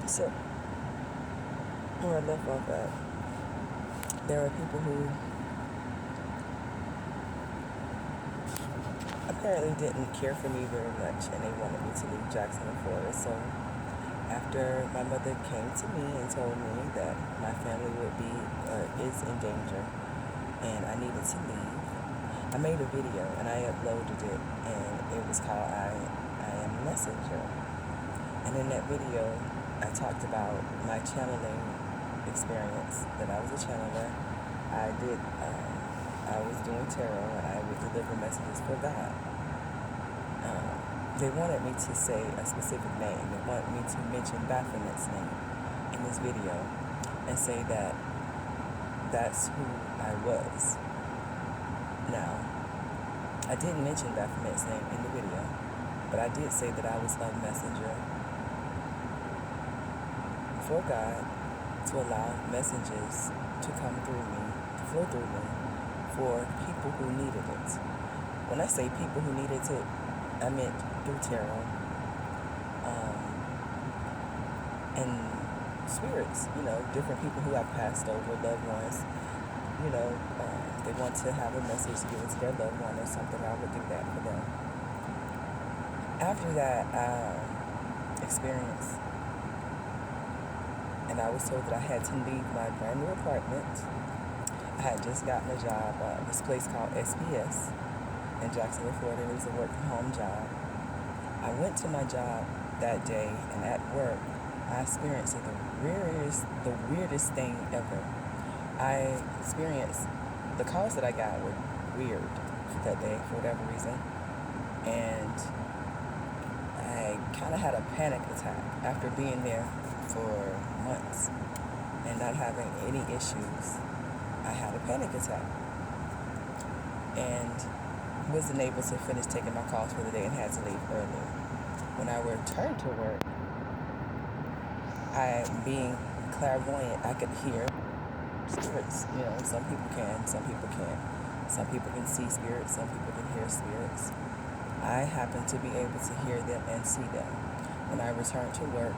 So, where I left off at, there are people who apparently didn't care for me very much and they wanted me to leave Jacksonville, Florida. So, after my mother came to me and told me that my family would be is in danger and I needed to leave, I made a video and I uploaded it, and it was called I Am a Messenger. And in that video, I talked about my channeling experience, that I was a channeler. I was doing tarot and I would deliver messages for God. They wanted me to say a specific name. They wanted me to mention Baphomet's name in this video and say that that's who I was. Now, I didn't mention Baphomet's name in the video, but I did say that I was a messenger for God to allow messages to come through me, to flow through me, for people who needed it. When I say people who needed it, I meant through tarot and spirits, different people who have passed over, loved ones, they want to have a message given to their loved one or something, I would do that for them. After that experience, and I was told that I had to leave my brand new apartment. I had just gotten a job at this place called SPS in Jacksonville, Florida. It was a work from home job. I went to my job that day, and at work, I experienced the weirdest thing ever. I experienced, the calls that I got were weird that day for whatever reason, and I kind of had a panic attack after being there for months and not having any issues. I had a panic attack and wasn't able to finish taking my calls for the day and had to leave early. When I returned to work, being clairvoyant, I could hear spirits. Some people can, some people can't. Some people can see spirits, some people can hear spirits. I happened to be able to hear them and see them. When I returned to work,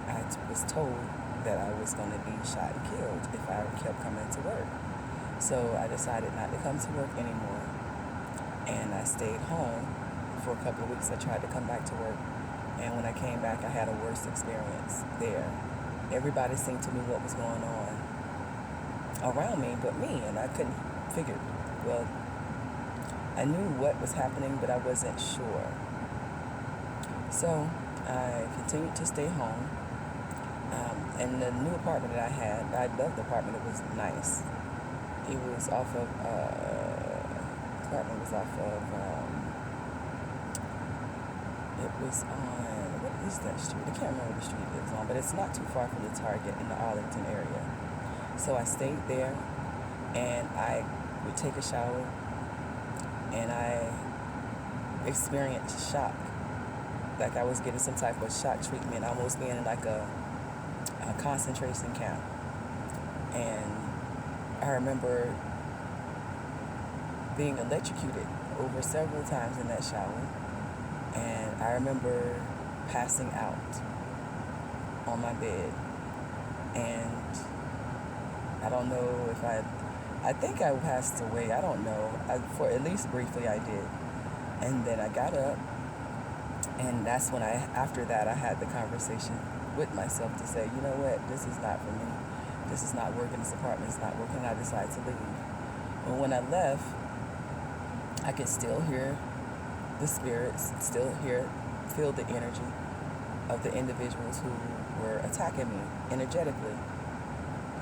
I was told that I was going to be shot and killed if I kept coming to work. So I decided not to come to work anymore, and I stayed home for a couple of weeks. I tried to come back to work, and when I came back, I had a worse experience there. Everybody seemed to know what was going on around me but me, and I couldn't figure. Well, I knew what was happening, but I wasn't sure. So I continued to stay home. And the new apartment that I had, I loved the apartment. It was nice. It was off of, apartment was off of, it was on, what is that street? I can't remember the street it was on, but it's not too far from the Target in the Arlington area. So I stayed there, and I would take a shower, and I experienced shock. Like I was getting some type of shock treatment, almost being in like a concentration camp. And I remember being electrocuted over several times in that shower, and I remember passing out on my bed, and I don't know if I think I passed away, I don't know, for at least briefly I did. And then I got up, and that's when after that I had the conversation with myself to say, you know what, this is not for me. This is not working, this apartment is not working. I decided to leave. But when I left, I could still hear the spirits, feel the energy of the individuals who were attacking me energetically.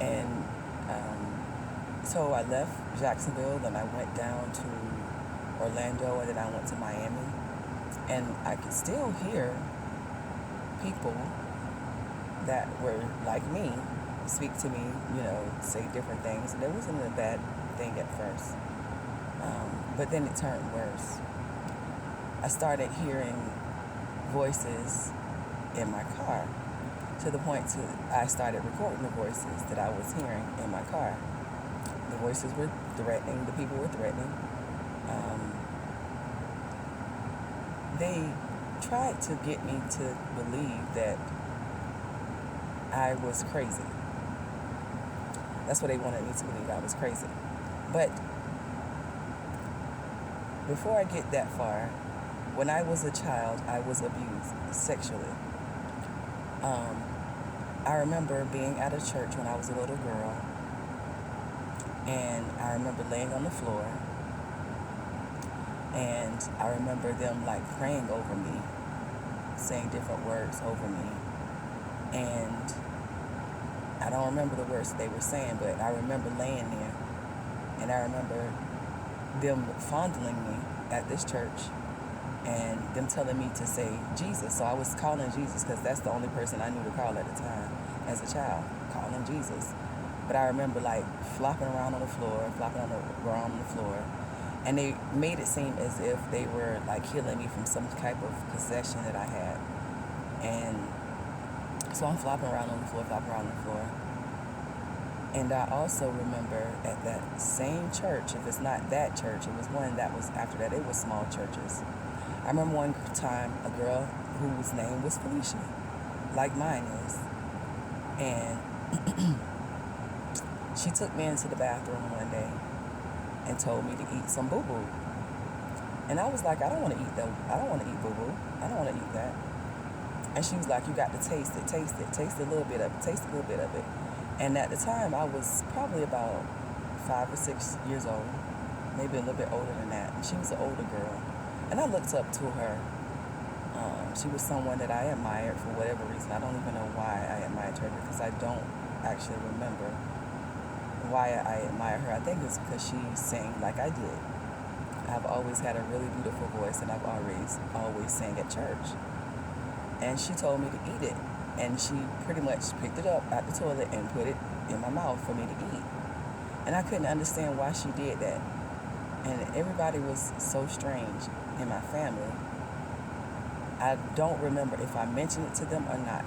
And so I left Jacksonville, then I went down to Orlando, and then I went to Miami. And I could still hear people that were like me speak to me, say different things. And it wasn't a bad thing at first. But then it turned worse. I started hearing voices in my car, to the point I started recording the voices that I was hearing in my car. The voices were threatening, the people were threatening. They tried to get me to believe that I was crazy. That's what they wanted me to believe, I was crazy. But before I get that far, when I was a child, I was abused sexually. Um, I remember being at a church when I was a little girl, and I remember laying on the floor, and I remember them like praying over me, saying different words over me, and I don't remember the words they were saying, but I remember laying there, and I remember them fondling me at this church, and them telling me to say Jesus. So I was calling Jesus because that's the only person I knew to call at the time as a child, calling Jesus. But I remember like flopping around on the floor, flopping on the ground on the floor, and they made it seem as if they were like healing me from some type of possession that I had. And so I'm flopping around on the floor, flopping around on the floor. And I also remember at that same church, if it's not that church, it was one that was after that, it was small churches. I remember one time a girl whose name was Felicia, like mine is. And she took me into the bathroom one day and told me to eat some boo-boo. And I was like, I don't want to eat that. I don't want to eat boo-boo. I don't want to eat that. And she was like, you got to taste it, taste a little bit of it, taste a little bit of it. And at the time, I was probably about 5 or 6 years old, maybe a little bit older than that. And she was an older girl. And I looked up to her. She was someone that I admired for whatever reason. I don't even know why I admired her, because I don't actually remember why I admire her. I think it's because she sang like I did. I've always had a really beautiful voice, and I've always sang at church. And she told me to eat it. And she pretty much picked it up out the toilet and put it in my mouth for me to eat. And I couldn't understand why she did that. And everybody was so strange in my family. I don't remember if I mentioned it to them or not.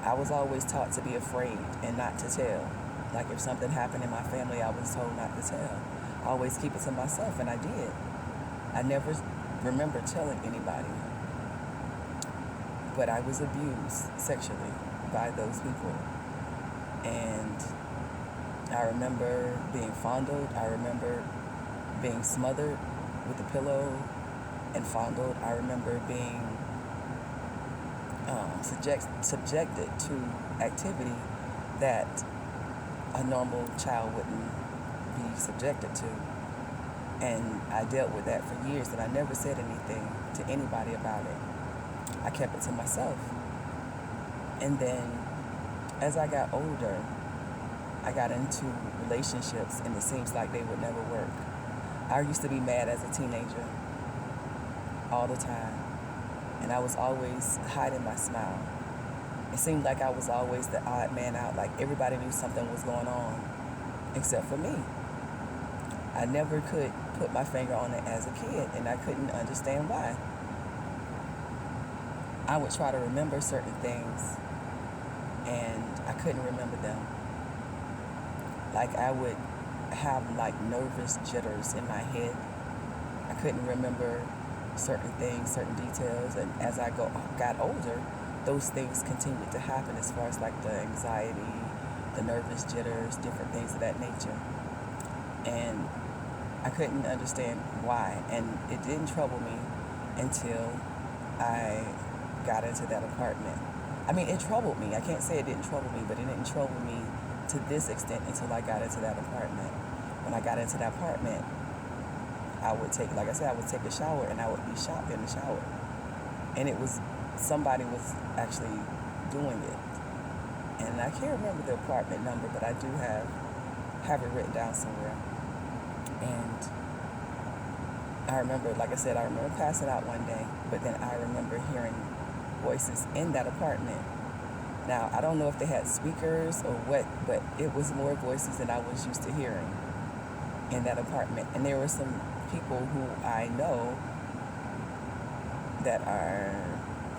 I was always taught to be afraid and not to tell. Like if something happened in my family, I was told not to tell. I always keep it to myself, and I did. I never remember telling anybody. But I was abused sexually by those people. And I remember being fondled. I remember being smothered with a pillow and fondled. I remember being subjected to activity that a normal child wouldn't be subjected to. And I dealt with that for years, and I never said anything to anybody about it. I kept it to myself. And then as I got older, I got into relationships, and it seems like they would never work. I used to be mad as a teenager all the time, and I was always hiding my smile. It seemed like I was always the odd man out, like everybody knew something was going on except for me. I never could put my finger on it as a kid, and I couldn't understand why. I would try to remember certain things, and I couldn't remember them. Like I would have like nervous jitters in my head. I couldn't remember certain things, certain details, and as I got older, those things continued to happen as far as like the anxiety, the nervous jitters, different things of that nature. And I couldn't understand why, and it didn't trouble me until I got into that apartment. I mean, it troubled me. I can't say it didn't trouble me, but it didn't trouble me to this extent until I got into that apartment. When I got into that apartment, I would take a shower, and I would be shocked in the shower. And somebody was actually doing it. And I can't remember the apartment number, but I do have it written down somewhere. And I remember, like I said, I remember passing out one day, but then I remember hearing voices in that apartment. Now, I don't know if they had speakers or what, but it was more voices than I was used to hearing in that apartment. And there were some people who I know that are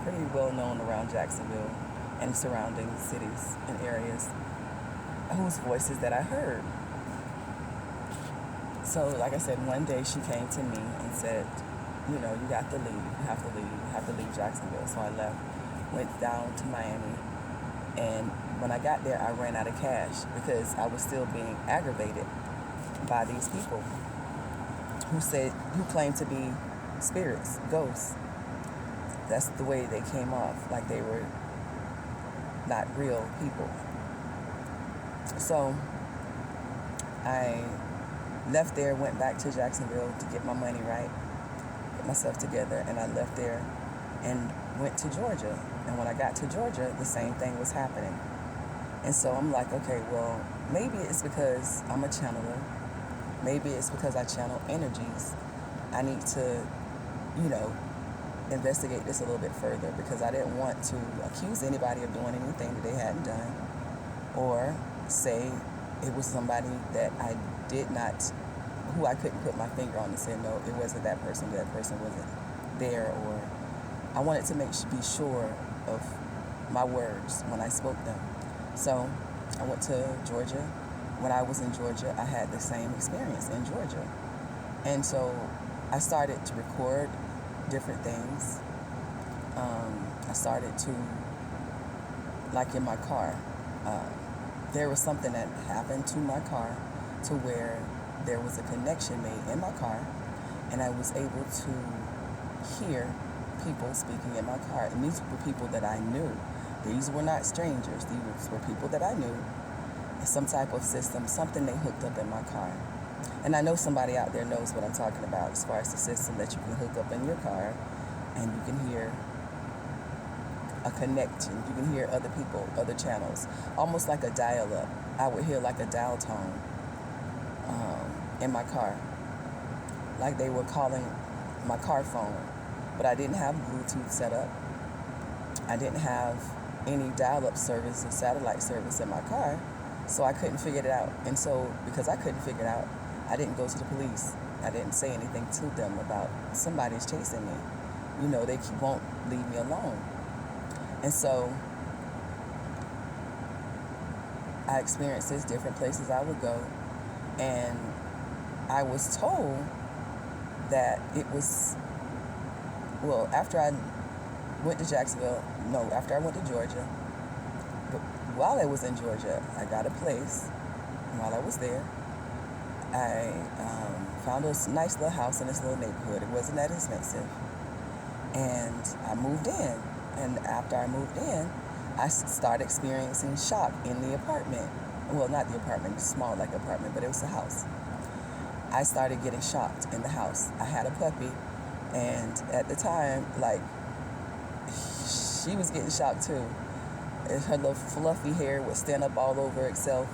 pretty well known around Jacksonville and surrounding cities and areas, whose voices that I heard. So, like I said, one day she came to me and said, you know, you got to leave, you have to leave Jacksonville. So I left, went down to Miami, And when I got there, I ran out of cash because I was still being aggravated by these people who claimed to be spirits, ghosts. That's the way they came off, like they were not real people. So I left there, went back to Jacksonville to get my money right, get myself together, and I left there and went to Georgia. And when I got to Georgia, the same thing was happening. And so I'm like, okay, well, maybe it's because I'm a channeler. Maybe it's because I channel energies. I need to, you know, investigate this a little bit further, because I didn't want to accuse anybody of doing anything that they hadn't done, or say it was somebody that I did not, who I couldn't put my finger on and say, no, it wasn't that person wasn't there. Or I wanted to be sure of my words when I spoke them. So I went to Georgia. When I was in Georgia, I had the same experience in Georgia. And so I started to record different things. I started to, like in my car, there was something that happened to my car to where there was a connection made in my car, and I was able to hear people speaking in my car. And these were people that I knew. These were not strangers. These were people that I knew. Some type of system, something they hooked up in my car. And I know somebody out there knows what I'm talking about as far as the system that you can hook up in your car, and you can hear a connection. You can hear other people, other channels, almost like a dial-up. I would hear like a dial tone in my car, like they were calling my car phone. But I didn't have Bluetooth set up. I didn't have any dial-up service or satellite service in my car, so I couldn't figure it out. And so because I couldn't figure it out, I didn't go to the police. I didn't say anything to them about somebody's chasing me. You know, they won't leave me alone. And so I experienced this different places I would go, and I was told that it was, well, after I went to Jacksonville, no, after I went to Georgia, but while I was in Georgia, I got a place. And while I was there, I found a nice little house in this little neighborhood. It wasn't that expensive. And I moved in. And after I moved in, I started experiencing shock in the apartment. Well, not the apartment, small like apartment, but it was a house. I started getting shocked in the house. I had a puppy, and at the time, like, she was getting shocked too. Her little fluffy hair would stand up all over itself,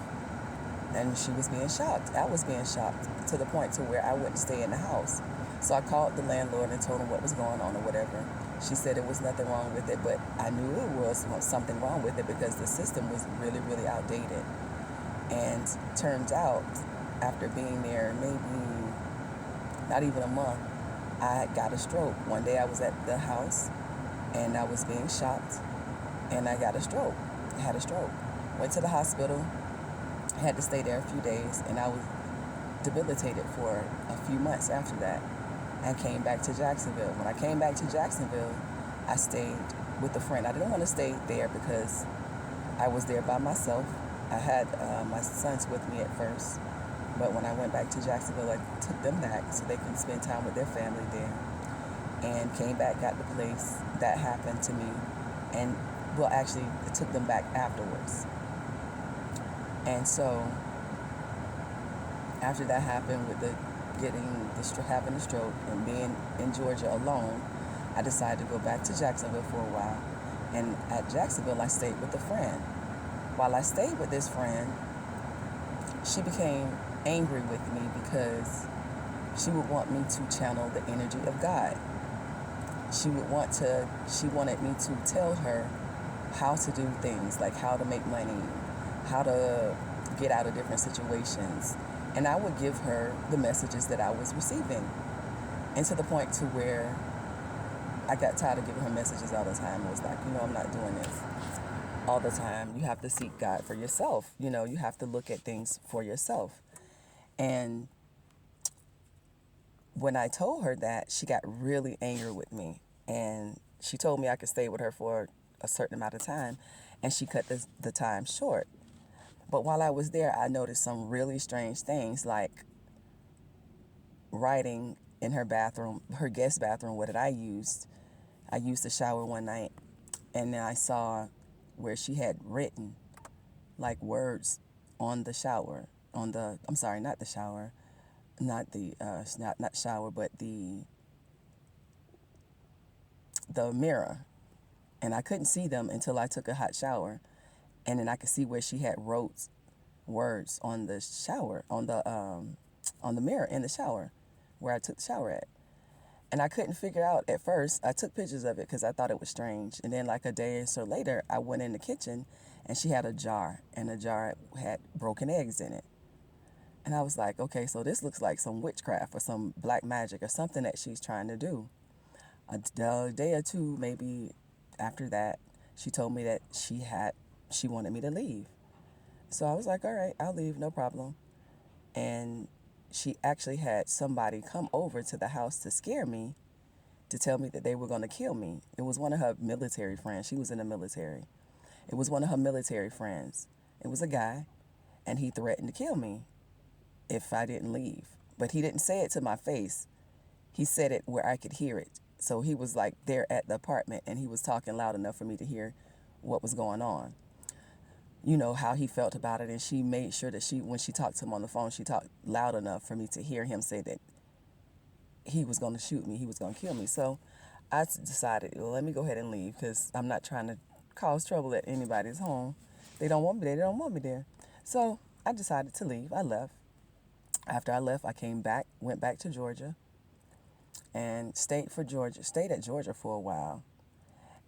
and she was being shocked. I was being shocked to the point to where I wouldn't stay in the house. So I called the landlord and told him what was going on or whatever. She said it was nothing wrong with it, but I knew it was something wrong with it because the system was really, really outdated. And turns out, after being there maybe not even a month, I got a stroke. One day I was at the house and I was being shocked, and I got a stroke. I had a stroke. Went to the hospital, had to stay there a few days, and I was debilitated for a few months after that, and came back to Jacksonville. When I came back to Jacksonville, I stayed with a friend. I didn't want to stay there because I was there by myself. I had my sons with me at first, but when I went back to Jacksonville, I took them back so they can spend time with their family there, and came back, got the place. That happened to me, and well, actually, it took them back afterwards. And so after that happened with having the stroke and being in Georgia alone, I decided to go back to Jacksonville for a while. And at Jacksonville, I stayed with a friend. While I stayed with this friend, she became angry with me because she would want me to channel the energy of God. She wanted me to tell her how to do things, like how to make money, how to get out of different situations. And I would give her the messages that I was receiving. And to the point to where I got tired of giving her messages all the time. I was like, I'm not doing this all the time. You have to seek God for yourself. You have to look at things for yourself. And when I told her that, she got really angry with me. And she told me I could stay with her for a certain amount of time, and she cut the time short. But while I was there, I noticed some really strange things, like writing in her bathroom, her guest bathroom, what did I used. I used the shower one night, and then I saw where she had written like words on the shower, on the, I'm sorry, not the shower, not the not shower, but the mirror. And I couldn't see them until I took a hot shower, and then I could see where she had wrote words on the shower, on the mirror in the shower where I took the shower at. And I couldn't figure out at first. I took pictures of it because I thought it was strange. And then like a day or so later, I went in the kitchen and she had a jar, and the jar had broken eggs in it. And I was like, okay, so this looks like some witchcraft or some black magic or something that she's trying to do. A day or two maybe after that, she told me that she wanted me to leave. So I was like, all right, I'll leave, no problem. And she actually had somebody come over to the house to scare me, to tell me that they were going to kill me. It was one of her military friends. She was in the military. It was one of her military friends. It was a guy, and he threatened to kill me if I didn't leave. But he didn't say it to my face. He said it where I could hear it. So he was like there at the apartment, and he was talking loud enough for me to hear what was going on. You know, how he felt about it. And she made sure that when she talked to him on the phone, she talked loud enough for me to hear him say that he was going to shoot me, he was going to kill me. So I decided, well, let me go ahead and leave, because I'm not trying to cause trouble at anybody's home. They don't want me there. They don't want me there. So I decided to leave. I left. After I left, I came back, went back to Georgia, and stayed at Georgia for a while,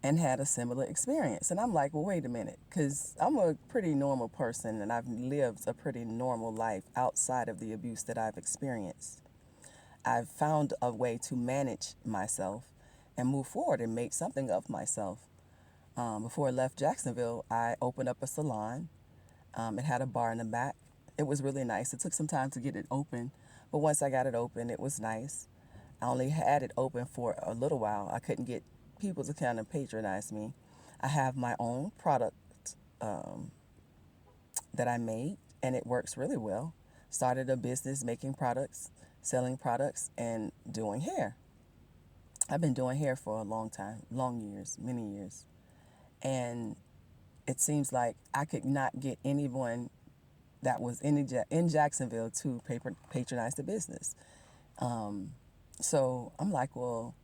and had a similar experience. And I'm like, well, wait a minute, because I'm a pretty normal person, and I've lived a pretty normal life outside of the abuse that I've experienced. I've found a way to manage myself and move forward and make something of myself. Before I left Jacksonville, I opened up a salon. It had a bar in the back. It was really nice. It took some time to get it open, but once I got it open, it was nice. I only had it open for a little while. I couldn't get people to kind of patronize me. I have my own product um, that I made, and it works really well. Started a business making products, selling products, and doing hair. I've been doing hair for a long time, long years, many years. And it seems like I could not get anyone that was in Jacksonville to patronize the business. Um, so I'm like, well,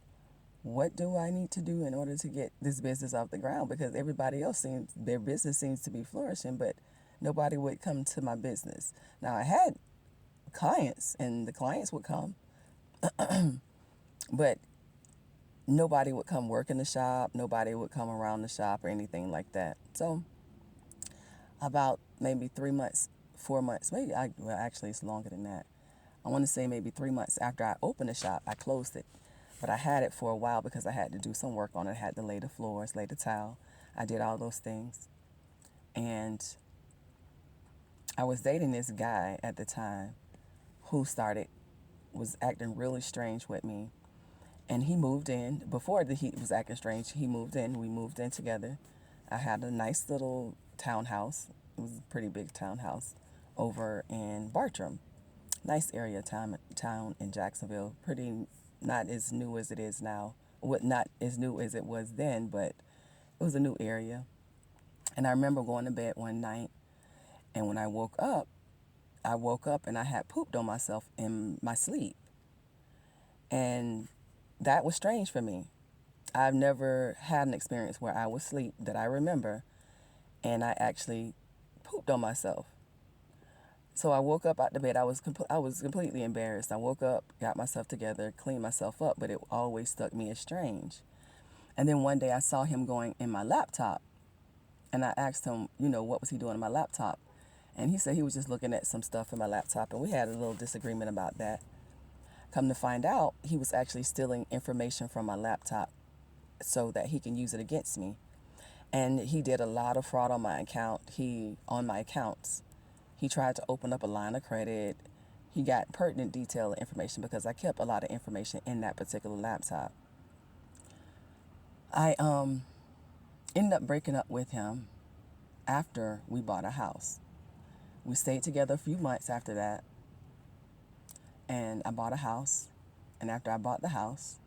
what do I need to do in order to get this business off the ground? Because everybody else their business seems to be flourishing, but nobody would come to my business. Now I had clients, and the clients would come, but nobody would come work in the shop. Nobody would come around the shop or anything like that. So about maybe 3 months, 4 months, well, actually it's longer than that. I want to say maybe 3 months after I opened the shop, I closed it. But I had it for a while because I had to do some work on it. I had to lay the floors, lay the tile. I did all those things. And I was dating this guy at the time who was acting really strange with me. And he moved in. Before he was acting strange, he moved in. We moved in together. I had a nice little townhouse. It was a pretty big townhouse over in Bartram. Nice area town in Jacksonville. Pretty, not as new as it is now. What Not as new as it was then, but it was a new area. And I remember going to bed one night, and when I woke up and I had pooped on myself in my sleep. And that was strange for me. I've never had an experience where I was asleep that I remember and I actually pooped on myself. So I woke up out the bed. I was completely embarrassed. I woke up, got myself together, cleaned myself up, but it always struck me as strange. And then one day I saw him going in my laptop, and I asked him, what was he doing in my laptop? And he said he was just looking at some stuff in my laptop, and we had a little disagreement about that. Come to find out, he was actually stealing information from my laptop so that he can use it against me. And he did a lot of fraud on my accounts. He tried to open up a line of credit. He got pertinent detailed information because I kept a lot of information in that particular laptop. I Ended up breaking up with him after we bought a house. We stayed together a few months after that, and I bought a house. And after I bought the house,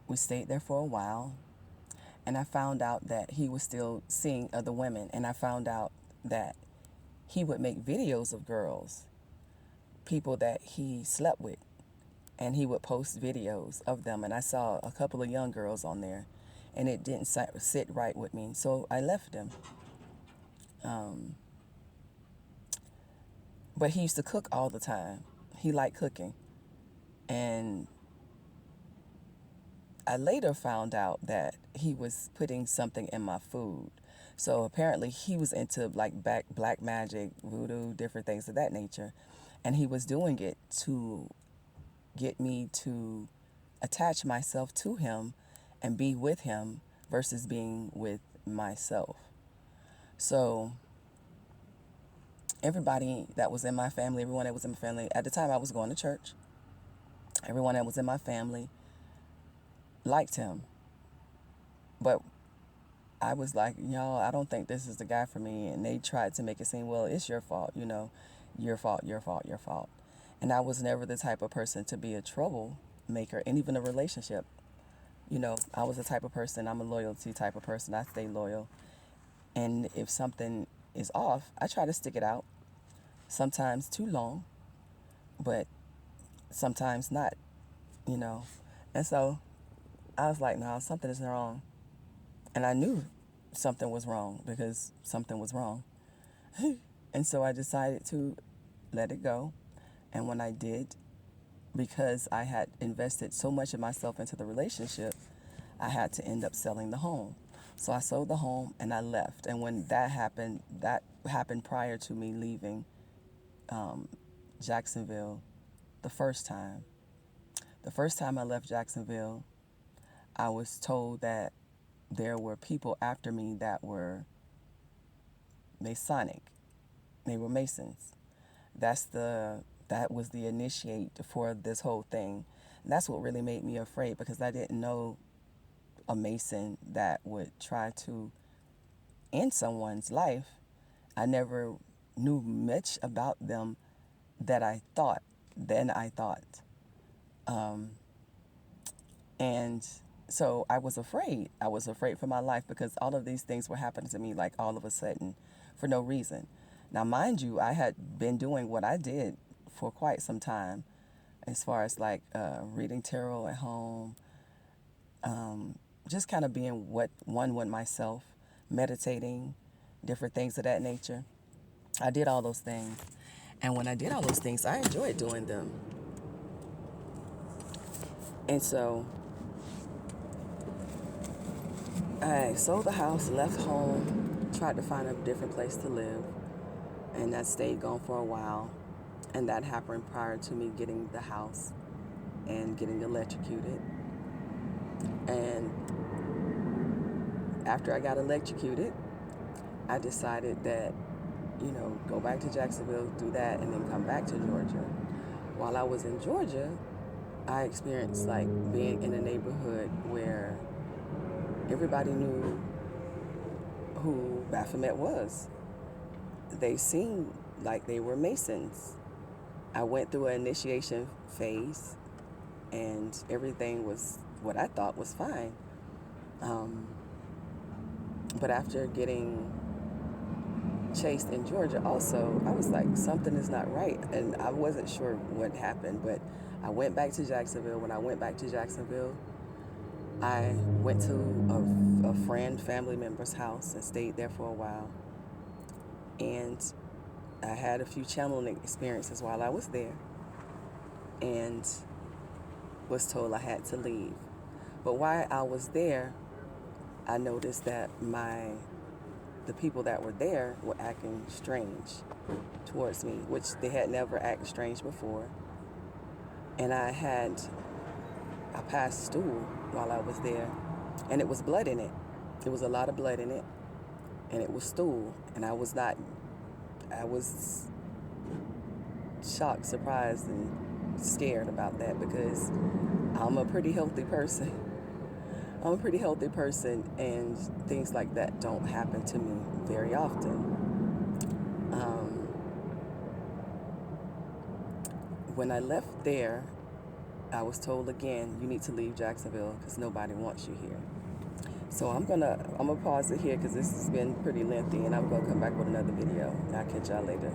we stayed there for a while, and I found out that he was still seeing other women, and I found out that he would make videos of girls, people that he slept with, and he would post videos of them, and I saw a couple of young girls on there, and it didn't sit right with me, so I left him. But he used to cook all the time. He liked cooking, and I later found out that he was putting something in my food. So apparently he was into like black magic, voodoo, different things of that nature, and he was doing it to get me to attach myself to him and be with him versus being with myself. So everybody that was in my family, everyone that was in my family, at the time I was going to church, everyone that was in my family liked him. But I was like, y'all, I don't think this is the guy for me. And they tried to make it seem, well, it's your fault, your fault, your fault, your fault. And I was never the type of person to be a troublemaker, and even a relationship. I was the type of person, I'm a loyalty type of person. I stay loyal. And if something is off, I try to stick it out. Sometimes too long, but sometimes not, you know. And so I was like, no, something is wrong. And I knew something was wrong because something was wrong. And so I decided to let it go. And when I did, because I had invested so much of myself into the relationship, I had to end up selling the home. So I sold the home and I left. And when that happened prior to me leaving Jacksonville the first time. The first time I left Jacksonville, I was told that there were people after me that were Masonic. They were Masons. That was the initiate for this whole thing. And that's what really made me afraid, because I didn't know a Mason that would try to end someone's life. I never knew much about them than I thought. And so I was afraid. I was afraid for my life because all of these things were happening to me like all of a sudden for no reason. Now, mind you, I had been doing what I did for quite some time, as far as like reading tarot at home, just kind of being one with myself, meditating, different things of that nature. I did all those things. And when I did all those things, I enjoyed doing them. And so I sold the house, left home, tried to find a different place to live, and I stayed gone for a while. And that happened prior to me getting the house and getting electrocuted. And after I got electrocuted, I decided that, go back to Jacksonville, do that, and then come back to Georgia. While I was in Georgia, I experienced like being in a neighborhood where everybody knew who Baphomet was. They seemed like they were Masons. I went through an initiation phase, and everything was what I thought was fine. But after getting chased in Georgia also, I was like, something is not right. And I wasn't sure what happened, but I went back to Jacksonville. When I went back to Jacksonville, I went to a friend, family member's house and stayed there for a while. And I had a few channeling experiences while I was there, and was told I had to leave. But while I was there, I noticed that the people that were there were acting strange towards me, which they had never acted strange before. And I passed stool while I was there, and it was blood in it. There was a lot of blood in it, and it was stool. And I was shocked, surprised, and scared about that, because I'm a pretty healthy person. I'm a pretty healthy person, and things like that don't happen to me very often. When I left there, I was told again, you need to leave Jacksonville because nobody wants you here. So I'm gonna pause it here because this has been pretty lengthy, and I'm gonna come back with another video. I'll catch y'all later.